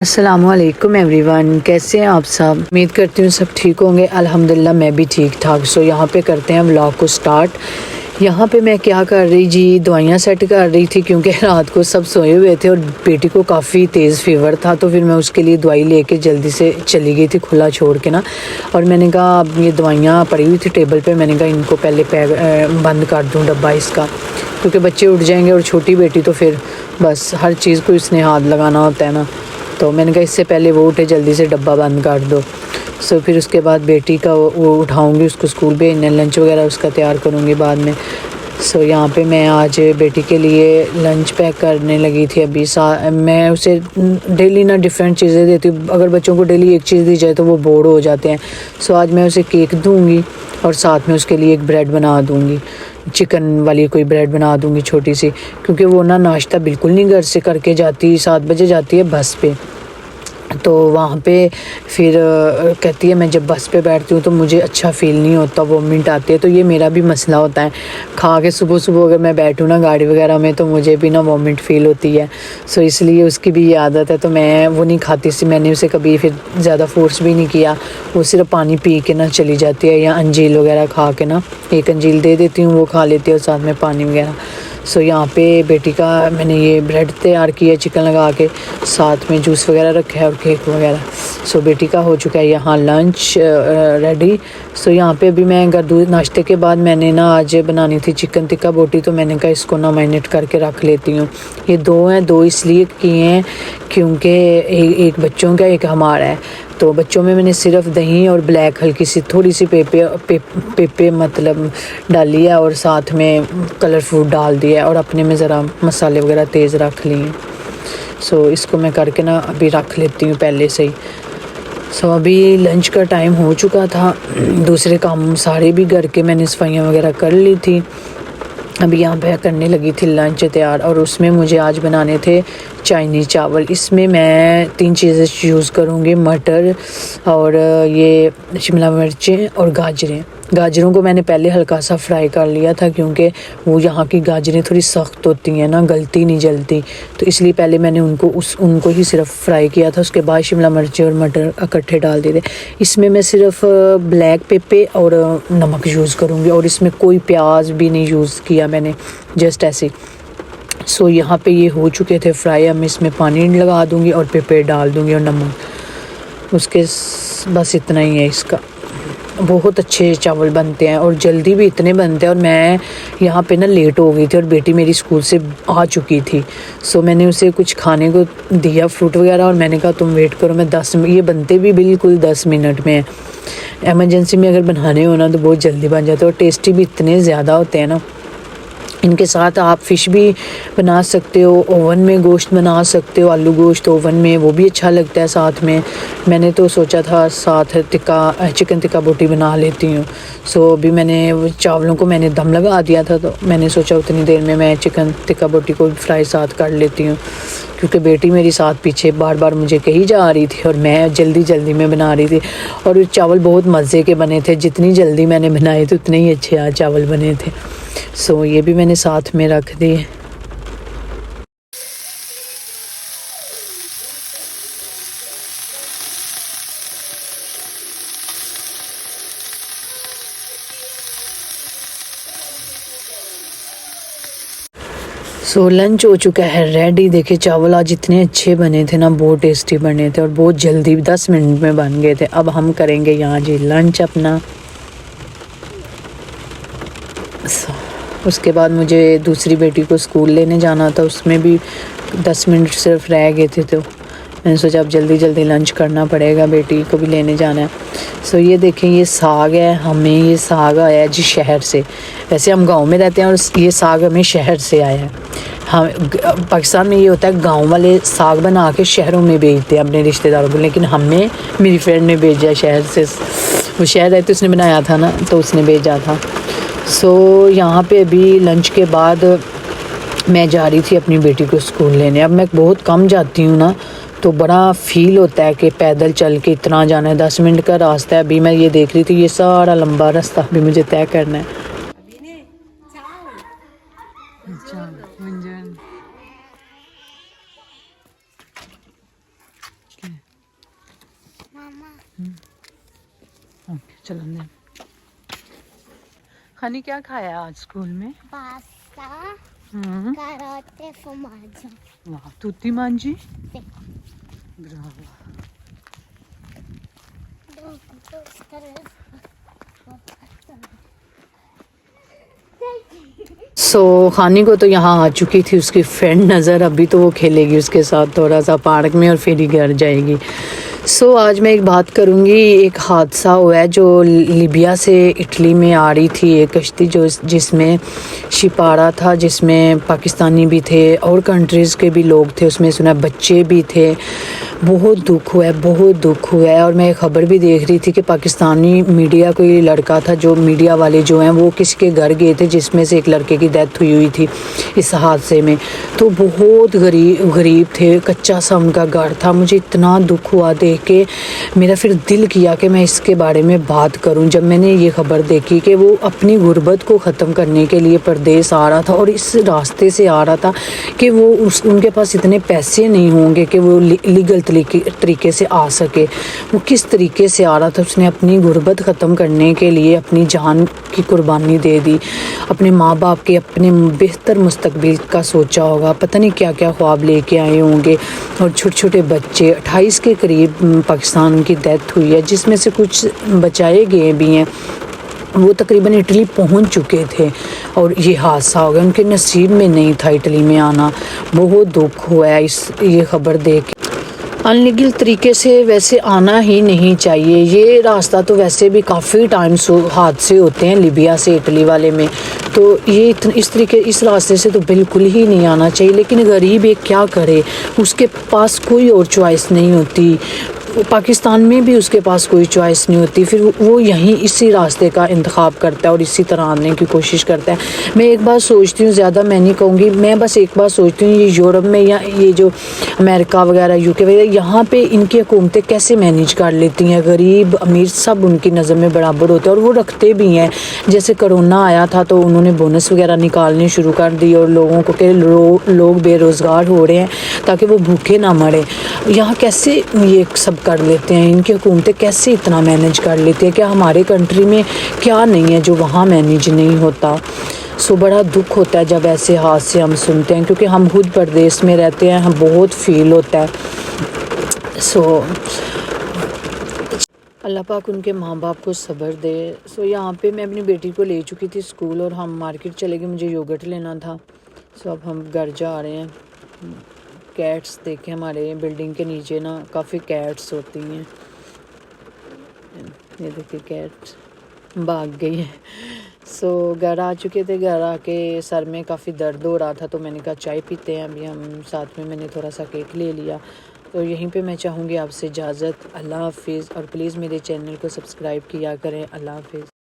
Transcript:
अस्सलामुअलैकुम एवरीवन, कैसे हैं आप सब। उम्मीद करती हूँ सब ठीक होंगे। अल्हम्दुलिल्लाह मैं भी ठीक ठाक। सो यहाँ पे करते हैं व्लॉग को स्टार्ट। यहाँ पे मैं क्या कर रही जी, दवाइयाँ सेट कर रही थी क्योंकि रात को सब सोए हुए थे और बेटी को काफ़ी तेज़ फीवर था, तो फिर मैं उसके लिए दवाई लेके जल्दी से चली गई थी खुला छोड़ के ना। और मैंने कहा अब ये दवाइयाँ पड़ी हुई थी टेबल पे, मैंने कहा इनको पहले बंद कर दूँ डब्बा इसका, क्योंकि बच्चे उठ जाएंगे और छोटी बेटी तो फिर बस हर चीज़ को इसने हाथ लगाना होता है ना। तो मैंने कहा इससे पहले वो उठे जल्दी से डब्बा बंद कर दो। सो फिर उसके बाद बेटी का वो उठाऊंगी, उसको स्कूल भेजना, लंच वगैरह उसका तैयार करूँगी बाद में। सो यहाँ पे मैं आज बेटी के लिए लंच पैक करने लगी थी। अभी मैं उसे डेली ना डिफरेंट चीज़ें देती हूँ। अगर बच्चों को डेली एक चीज़ दी जाए तो वो बोर हो जाते हैं। सो आज मैं उसे केक दूँगी और साथ में उसके लिए एक ब्रेड बना दूँगी, चिकन वाली कोई ब्रेड बना दूँगी छोटी सी, क्योंकि वो ना नाश्ता बिल्कुल नहीं घर से करके जाती। 7 बजे जाती है बस पे, तो वहाँ पे फिर कहती है मैं जब बस पे बैठती हूँ तो मुझे अच्छा फ़ील नहीं होता, वोमिट आती है। तो ये मेरा भी मसला होता है, खा के सुबह सुबह अगर मैं बैठूँ ना गाड़ी वगैरह में तो मुझे भी ना वोमिट फ़ील होती है। सो इसलिए उसकी भी ये आदत है, तो मैं वो नहीं खाती सी। मैंने उसे कभी फिर ज़्यादा फोर्स भी नहीं किया, वो सिर्फ पानी पी के ना चली जाती है, या अंजीर वगैरह खा के ना, एक अंजीर दे देती हूँ वो खा लेती है और साथ में पानी वगैरह। सो यहाँ पे बेटी का मैंने ये ब्रेड तैयार किया चिकन लगा के, साथ में जूस वगैरह रखा है और केक वगैरह। सो बेटी का हो चुका है यहाँ लंच रेडी। सो यहाँ पे अभी मैं दूध नाश्ते के बाद मैंने ना आज बनानी थी चिकन टिक्का बोटी, तो मैंने कहा इसको ना मैरिनेट करके रख लेती हूँ। ये दो हैं, दो इसलिए किए हैं क्योंकि एक बच्चों का एक हमारा है। तो बच्चों में मैंने सिर्फ दही और ब्लैक हल्की सी थोड़ी सी पेपे मतलब डाली है, और साथ में कलर फूड डाल दिया है, और अपने में ज़रा मसाले वगैरह तेज़ रख लिए। सो इसको मैं करके ना अभी रख लेती हूँ पहले से ही। सो अभी लंच का टाइम हो चुका था, दूसरे काम सारे भी घर के मैंने सफाइयाँ वगैरह कर ली थी। अभी यहाँ पे करने लगी थी लंच तैयार, और उसमें मुझे आज बनाने थे चाइनीज़ चावल। इसमें मैं 3 चीज़ें यूज़ करूँगी, मटर और ये शिमला मिर्चें और गाजरें। गाजरों को मैंने पहले हल्का सा फ्राई कर लिया था, क्योंकि वो यहाँ की गाजरें थोड़ी सख्त होती हैं ना, गलती नहीं जलती, तो इसलिए पहले मैंने उनको ही सिर्फ फ्राई किया था। उसके बाद शिमला मिर्चें और मटर इकट्ठे डाल दिए थे। इसमें मैं सिर्फ ब्लैक पेपर और नमक यूज़ करूँगी, और इसमें कोई प्याज भी नहीं यूज़ किया मैंने, जस्ट ऐसे। सो यहाँ पे ये हो चुके थे फ्राई। अब मैं इसमें पानी लगा दूँगी और पेपर डाल दूँगी और नमक, उसके बस इतना ही है इसका। बहुत अच्छे चावल बनते हैं और जल्दी भी इतने बनते हैं। और मैं यहाँ पे ना लेट हो गई थी और बेटी मेरी स्कूल से आ चुकी थी। सो मैंने उसे कुछ खाने को दिया, फ्रूट वगैरह, और मैंने कहा तुम वेट करो, मैं 10 ये बनते भी बिल्कुल 10 मिनट में। एमरजेंसी में अगर बनाने हो ना तो बहुत जल्दी बन जाते हैं, और टेस्टी भी इतने ज़्यादा होते हैं ना। इनके साथ आप फ़िश भी बना सकते हो, ओवन में गोश्त बना सकते हो, आलू गोश्त ओवन में, वो भी अच्छा लगता है साथ में। मैंने तो सोचा था साथ चिकन टिक्का बोटी बना लेती हूँ। सो अभी मैंने चावलों को मैंने दम लगा दिया था, तो मैंने सोचा उतनी देर में मैं चिकन टिक्का बोटी को फ्राई साथ कर लेती हूँ, क्योंकि बेटी मेरी साथ पीछे बार बार मुझे कही जा रही थी और मैं जल्दी जल्दी में बना रही थी। और चावल बहुत मज़े के बने थे, जितनी जल्दी मैंने बनाए थे उतने ही अच्छे आज चावल बने थे। सो ये भी मैंने साथ में रख दिए। सो लंच हो चुका है रेडी। देखिए चावल आज इतने अच्छे बने थे ना, बहुत टेस्टी बने थे और बहुत जल्दी 10 मिनट में बन गए थे। अब हम करेंगे यहाँ जी लंच अपना। उसके बाद मुझे दूसरी बेटी को स्कूल लेने जाना था, उसमें भी 10 मिनट सिर्फ रह गए थे, तो मैंने सोचा अब जल्दी जल्दी लंच करना पड़ेगा, बेटी को भी लेने जाना है। सो ये देखें, ये साग है, हमें ये साग आया है जी शहर से। वैसे हम गांव में रहते हैं और ये साग हमें शहर से आया है। हम पाकिस्तान में ये होता है गांव वाले साग बना के शहरों में भेजते हैं अपने रिश्तेदारों को, लेकिन हमें मेरी फ्रेंड ने भेजा शहर से। वो शहर रहती उसने बनाया था ना, तो उसने भेजा था। सो यहाँ पे अभी लंच के बाद मैं जा रही थी अपनी बेटी को स्कूल लेने। अब मैं बहुत कम जाती हूँ ना, तो बड़ा फ़ील होता है कि पैदल चल के इतना जाना है। 10 मिनट का रास्ता है। अभी मैं ये देख रही थी, ये सारा लंबा रास्ता भी मुझे तय करना है। चलो अंदर। खानी क्या खाया आज स्कूल में? Pasta, carote formaggio. वाह, tutti mangi? Sì. ब्रावो। खानी को तो यहाँ आ चुकी थी उसकी फ्रेंड नज़र, अभी तो वो खेलेगी उसके साथ थोड़ा सा पार्क में और फिर ही घर जाएगी। आज मैं एक बात करूँगी। एक हादसा हुआ है जो लीबिया से इटली में आ रही थी एक कश्ती जिसमें शिपारा था, जिसमें पाकिस्तानी भी थे और कंट्रीज़ के भी लोग थे, उसमें सुना बच्चे भी थे। बहुत दुख हुआ है, बहुत दुख हुआ है। और मैं एक ख़बर भी देख रही थी कि पाकिस्तानी मीडिया कोई लड़का था, जो मीडिया वाले जो हैं वो किसी के घर गए थे जिसमें से एक लड़के की डेथ हुई थी इस हादसे में। तो बहुत गरीब थे, कच्चा सा उनका घर था। मुझे इतना दुख हुआ देख के, मेरा फिर दिल किया कि मैं इसके बारे में बात करूं। जब मैंने ये खबर देखी कि वो अपनी गुर्बत को ख़त्म करने के लिए परदेस आ रहा था और इस रास्ते से आ रहा था कि वो उनके पास इतने पैसे नहीं होंगे कि वो लीगल तरीके से आ सके। वो किस तरीके से आ रहा था, उसने अपनी गुर्बत ख़त्म करने के लिए अपनी जान की कुर्बानी दे दी। अपने माँ बाप के अपने बेहतर मुस्तकबिल का सोचा होगा, पता नहीं क्या क्या ख्वाब लेके आए होंगे। और छोटे छोटे बच्चे 28 के करीब पाकिस्तान की डेथ हुई है, जिसमें से कुछ बचाए गए भी हैं। वो तकरीबन इटली पहुंच चुके थे और ये हादसा हो गया, उनके नसीब में नहीं था इटली में आना। बहुत दुख हुआ है ये खबर देख। अनलीगल तरीके से वैसे आना ही नहीं चाहिए। ये रास्ता तो वैसे भी काफ़ी टाइम से हादसे होते हैं लीबिया से इटली वाले में, तो ये इस रास्ते से तो बिल्कुल ही नहीं आना चाहिए। लेकिन गरीब एक क्या करे, उसके पास कोई और चॉइस नहीं होती। पाकिस्तान में भी उसके पास कोई चॉइस नहीं होती, फिर वो यहीं इसी रास्ते का इंतखाब करता है और इसी तरह आने की कोशिश करता है। मैं एक बात सोचती हूँ, ज़्यादा मैं नहीं कहूँगी, मैं बस एक बात सोचती हूँ, ये यूरोप में या ये जो अमेरिका वगैरह यूके वगैरह, यहाँ पे इनकी हुकूमतें कैसे मैनेज कर लेती हैं। गरीब अमीर सब उनकी नज़र में बराबर होते हैं और वो रखते भी हैं। जैसे कोरोना आया था तो उन्होंने बोनस वगैरह निकालने शुरू कर दी और लोगों को के लोग बेरोज़गार हो रहे हैं ताकि वो भूखे ना मरे। यहाँ कैसे ये सब कर लेते हैं, इनकी हुकूमतें कैसे इतना मैनेज कर लेती हैं। क्या हमारे कंट्री में क्या नहीं है जो वहाँ मैनेज नहीं होता। बड़ा दुख होता है जब ऐसे हादसे हम सुनते हैं, क्योंकि हम खुद परदेश में रहते हैं, हम बहुत फील होता है। अल्लाह पाक उनके माँ बाप को सब्र दे। यहाँ पे मैं अपनी बेटी को ले चुकी थी स्कूल और हम मार्केट चले गए, मुझे योगर्ट लेना था। अब हम घर जा रहे हैं। कैट्स देखें, हमारे बिल्डिंग के नीचे ना काफ़ी कैट्स होती हैं। ये देखिए कैट्स भाग गई है। घर आ चुके थे। घर आके सर में काफ़ी दर्द हो रहा था तो मैंने कहा चाय पीते हैं अभी हम, साथ में मैंने थोड़ा सा केक ले लिया। तो यहीं पे मैं चाहूँगी आपसे इजाज़त। अल्लाह हाफिज़ और प्लीज़ मेरे चैनल को सब्सक्राइब किया करें। अल्लाह हाफिज़।